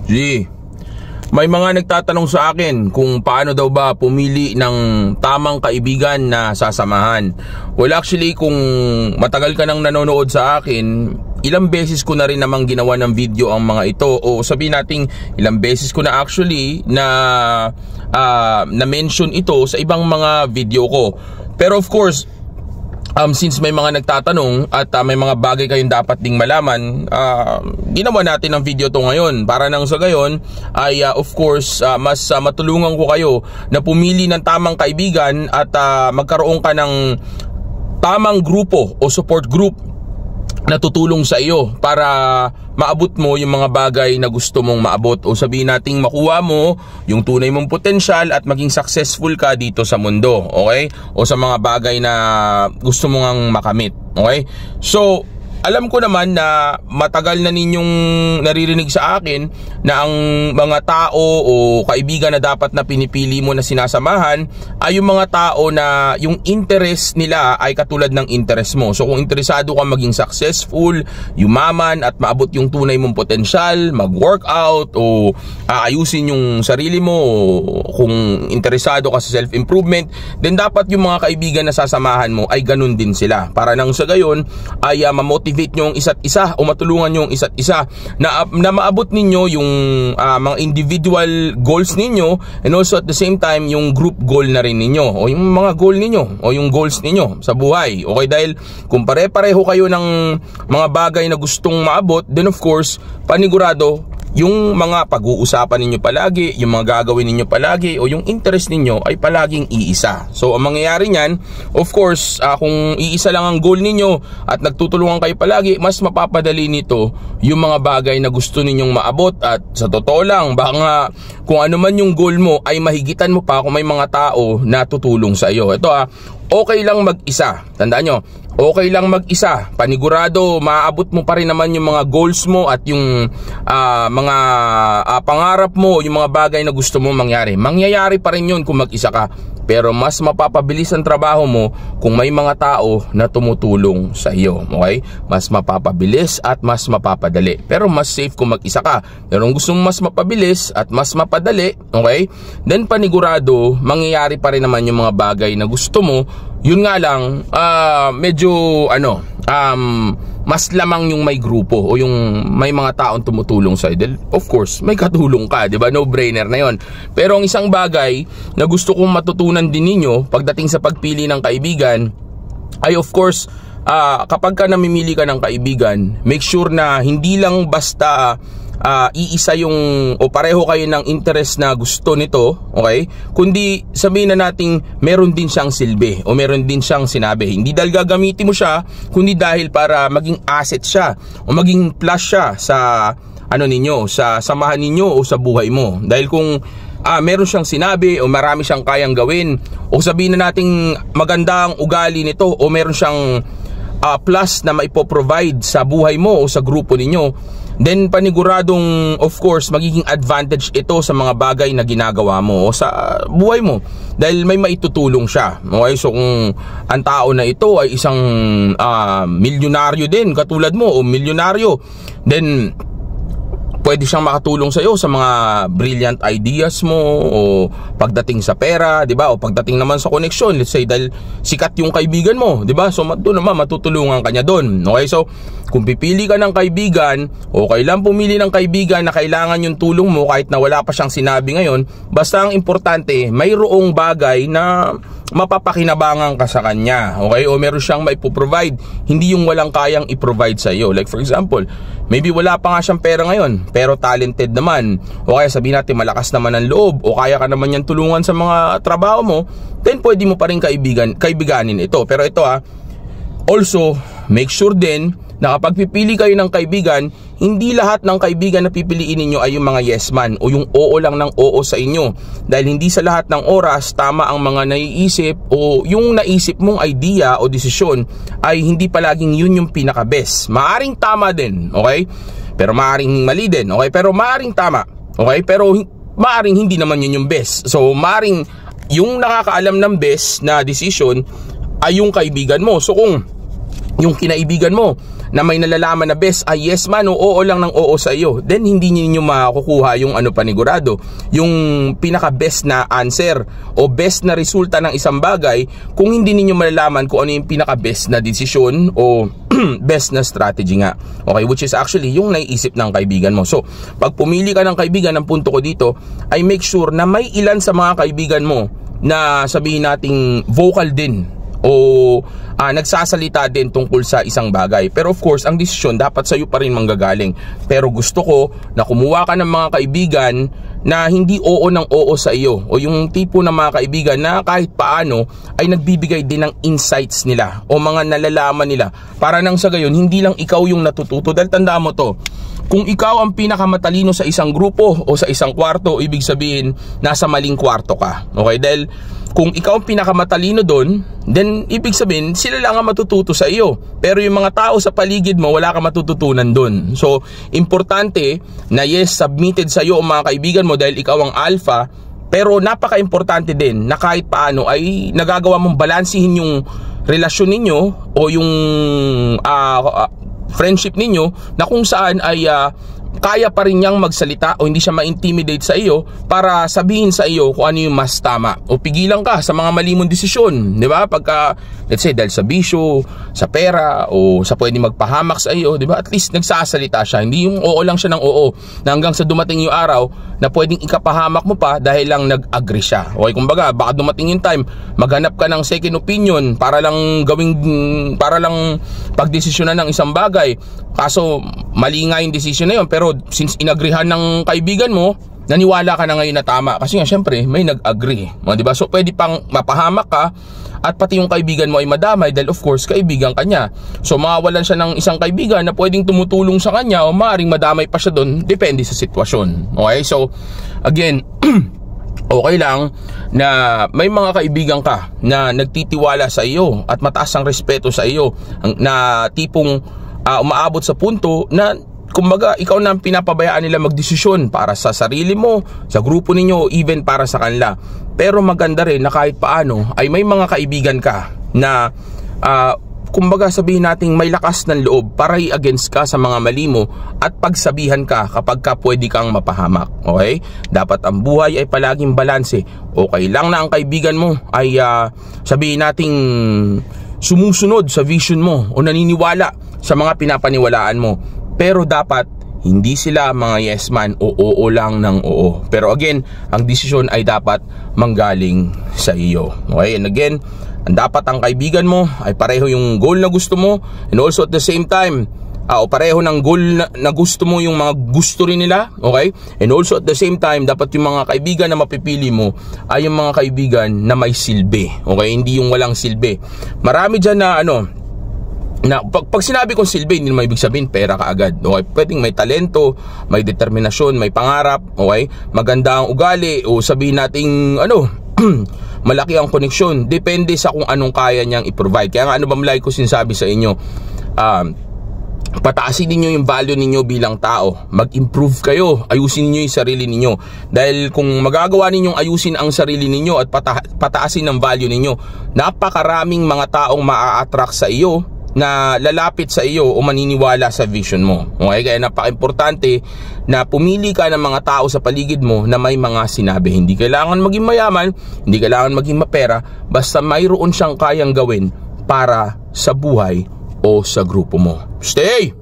G, may mga nagtatanong sa akin kung paano daw ba pumili ng tamang kaibigan na sasamahan. Well, actually, kung matagal ka nang nanonood sa akin, ilang beses ko na rin namang ginawa ng video ang mga ito, o sabihin natin ilang beses ko na actually na mention ito sa ibang mga video ko. Pero of course, since may mga nagtatanong at may mga bagay kayong dapat ding malaman, ginawa natin ang video to ngayon para nang sa gayon ay of course mas matulungan ko kayo na pumili ng tamang kaibigan at magkaroon ka ng tamang grupo o support group na tutulong sa iyo para maabot mo yung mga bagay na gusto mong maabot, o sabihin nating makuha mo yung tunay mong potensyal at maging successful ka dito sa mundo, okay? O sa mga bagay na gusto mong makamit, okay? So, alam ko naman na matagal na ninyong naririnig sa akin na ang mga tao o kaibigan na dapat na pinipili mo na sinasamahan ay yung mga tao na yung interest nila ay katulad ng interest mo. So kung interesado ka maging successful, yumaman at maabot yung tunay mong potensyal, mag-workout o ayusin yung sarili mo, o kung interesado ka sa self-improvement, then dapat yung mga kaibigan na sasamahan mo ay ganun din sila. Para nang sa gayon ay mamotivate nyo ang isa't isa o matulungan nyo ang isa't isa na maabot ninyo yung mga individual goals ninyo, and also at the same time yung group goal na rin ninyo, o yung mga goal ninyo o yung goals ninyo sa buhay. Okay, dahil kung pare-pareho kayo ng mga bagay na gustong maabot, then of course panigurado yung mga pag-uusapan ninyo palagi, yung mga gagawin ninyo palagi, o yung interest ninyo ay palaging iisa. So ang mangyayari niyan, of course, kung iisa lang ang goal ninyo at nagtutulungan kayo palagi, mas mapapadali nito yung mga bagay na gusto ninyong maabot. At sa totoo lang, baka kung ano man yung goal mo ay mahigitan mo pa kung may mga tao na tutulong sa iyo. Ito okay lang mag-isa. Tandaan nyo, okay lang mag-isa. Panigurado, maaabot mo pa rin naman yung mga goals mo at yung mga pangarap mo, yung mga bagay na gusto mo mangyari. Mangyayari pa rin yun kung mag-isa ka. Pero mas mapapabilis ang trabaho mo kung may mga tao na tumutulong sa iyo. Okay? Mas mapapabilis at mas mapapadali. Pero mas safe kung mag-isa ka. Pero kung gusto mo mas mapabilis at mas mapadali, okay? Then panigurado, mangyayari pa rin naman yung mga bagay na gusto mo. Yun nga lang, medyo mas lamang yung may grupo o yung may mga taong tumutulong sa iyo. Of course, may katulong ka, 'di ba? No-brainer na 'yon. Pero ang isang bagay na gusto kong matutunan din ninyo pagdating sa pagpili ng kaibigan ay of course, kapag ka namimili ka ng kaibigan, make sure na hindi lang basta iisa yung o pareho kayo ng interest na gusto nito, okay? Kundi sabihin na nating meron din siyang silbi o meron din siyang sinabi. Hindi dahil gagamitin mo siya, kundi dahil para maging asset siya o maging plus siya sa ninyo, sa samahan ninyo o sa buhay mo. Dahil kung meron siyang sinabi o marami siyang kayang gawin, o sabihin na nating maganda ang ugali nito o meron siyang plus na maipoprovide sa buhay mo o sa grupo ninyo, then paniguradong of course magiging advantage ito sa mga bagay na ginagawa mo o sa buhay mo dahil may maitutulong siya. Okay, so kung ang tao na ito ay isang milyonaryo din katulad mo o milyonaryo, then pwede siyang makatulong sa iyo sa mga brilliant ideas mo o pagdating sa pera, 'di ba? O pagdating naman sa connection, let's say dahil sikat yung kaibigan mo, 'di ba? So doon naman matutulungan ka niya doon. Okay? So kung pipili ka ng kaibigan, okay lang pumili ng kaibigan na kailangan yung tulong mo kahit na wala pa siyang sinabi ngayon, basta ang importante mayroong bagay na mapapakinabangan ka sa kanya, okay? O meron siyang maipoprovide, hindi yung walang kayang i-provide sa iyo. Like for example, maybe wala pa nga siyang pera ngayon, pero talented naman, o kaya sabihin natin malakas naman ang loob, o kaya ka naman yan tulungan sa mga trabaho mo, then pwede mo pa rin kaibiganin ito. Pero ito also, make sure din na kapag pipili kayo ng kaibigan, hindi lahat ng kaibigan na pipiliin ninyo ay yung mga yes man o yung oo lang ng oo sa inyo. Dahil hindi sa lahat ng oras tama ang mga naiisip o yung naisip mong idea o desisyon ay hindi palaging yun yung pinaka-best. Maaring tama din, okay? Pero maaring mali din, okay? Pero maaring tama, okay? Pero maaring hindi naman yun yung best. So maaring yung nakakaalam ng best na decision ay yung kaibigan mo. So kung yung kinaibigan mo na may nalalaman na best ay yes man o oo lang ng oo sa iyo, then hindi niyo makukuha yung panigurado, yung pinaka best na answer o best na resulta ng isang bagay kung hindi niyo malalaman kung ano yung pinaka best na desisyon o best na strategy nga. Okay, which is actually yung naiisip ng kaibigan mo. So, pag pumili ka ng kaibigan, ang punto ko dito ay make sure na may ilan sa mga kaibigan mo na sabihin nating vocal din o nagsasalita din tungkol sa isang bagay. Pero of course, ang desisyon dapat sa iyo pa rin manggagaling. Pero gusto ko na kumuha ka ng mga kaibigan na hindi oo ng oo sa iyo, o yung tipo ng mga kaibigan na kahit paano ay nagbibigay din ng insights nila o mga nalalaman nila, para nang sa gayon hindi lang ikaw yung natututo. Dahil tanda mo to, kung ikaw ang pinakamatalino sa isang grupo o sa isang kwarto, ibig sabihin nasa maling kwarto ka. Okay, dahil kung ikaw ang pinakamatalino doon, then ibig sabihin sila lang ang matututo sa iyo. Pero yung mga tao sa paligid mo, wala kang matututunan doon. So, importante na yes, submitted sa iyo ang mga kaibigan mo dahil ikaw ang alpha. Pero napaka-importante din na kahit paano ay nagagawa mong balansihin yung relasyon ninyo o yung friendship ninyo, na kung saan ay kaya pa rin niyang magsalita o hindi siya ma-intimidate sa iyo para sabihin sa iyo kung ano yung mas tama, o pigilan ka sa mga mali mong desisyon, di ba? Pagka, let's say, dahil sa bisyo, sa pera, o sa pwede magpahamak sa iyo, di ba? At least nagsasalita siya, hindi yung oo lang siya ng oo, na hanggang sa dumating yung araw na pwedeng ikapahamak mo pa dahil lang nag-agree siya. Okay, kumbaga, baka dumating yung time, maghanap ka ng second opinion para lang pagdesisyonan ng isang bagay. Kaso, mali nga yung desisyon na yun, pero since inagrihan ng kaibigan mo, naniwala ka na ngayon na tama. Kasi nga, syempre, may nag-agree. Diba? So, pwede pang mapahamak ka at pati yung kaibigan mo ay madamay dahil of course, kaibigan ka niya. So, mawawalan siya ng isang kaibigan na pwedeng tumutulong sa kanya o maaaring madamay pa siya doon, depende sa sitwasyon. Okay? So, again, okay lang na may mga kaibigan ka na nagtitiwala sa iyo at mataas ang respeto sa iyo, na tipong umaabot sa punto na kumbaga ikaw na ang pinapabayaan nila magdesisyon para sa sarili mo, sa grupo ninyo, even para sa kanila. Pero maganda rin na kahit paano ay may mga kaibigan ka na kumbaga sabihin natin may lakas ng loob para i-against ka sa mga mali mo at pagsabihan ka kapag ka pwede kang mapahamak. Okay? Dapat ang buhay ay palaging balanse. Okay lang na ang kaibigan mo ay sabihin nating sumusunod sa vision mo o naniniwala sa mga pinapaniwalaan mo, pero dapat hindi sila mga yes man o oo lang ng oo. Pero again, ang desisyon ay dapat manggaling sa iyo. Okay? And again, dapat ang kaibigan mo ay pareho yung goal na gusto mo, and also at the same time o pareho ng goal na gusto mo yung mga gusto rin nila. Okay? And also at the same time, dapat yung mga kaibigan na mapipili mo ay yung mga kaibigan na may silbi. Okay? Hindi yung walang silbi. Marami dyan na pag sinabi kong silbi, hindi naman ibig sabihin pera ka agad. Okay? Pwedeng may talento, may determinasyon, may pangarap, okay? Maganda ang ugali, o sabihin nating malaki ang koneksyon. Depende sa kung anong kaya niyang i-provide. Kaya nga like ko sinasabi sa inyo, pataasin niyo yung value niyo bilang tao. Mag-improve kayo, ayusin niyo yung sarili niyo. Dahil kung magagawa ninyong ayusin ang sarili niyo at pataasin ang value niyo, napakaraming mga taong maa-attract sa iyo na lalapit sa iyo o maniniwala sa vision mo. Okay? Kaya napaka-importante na pumili ka ng mga tao sa paligid mo na may mga sinabi. Hindi kailangan maging mayaman, hindi kailangan maging mapera, basta mayroon siyang kayang gawin para sa buhay o sa grupo mo. Stay!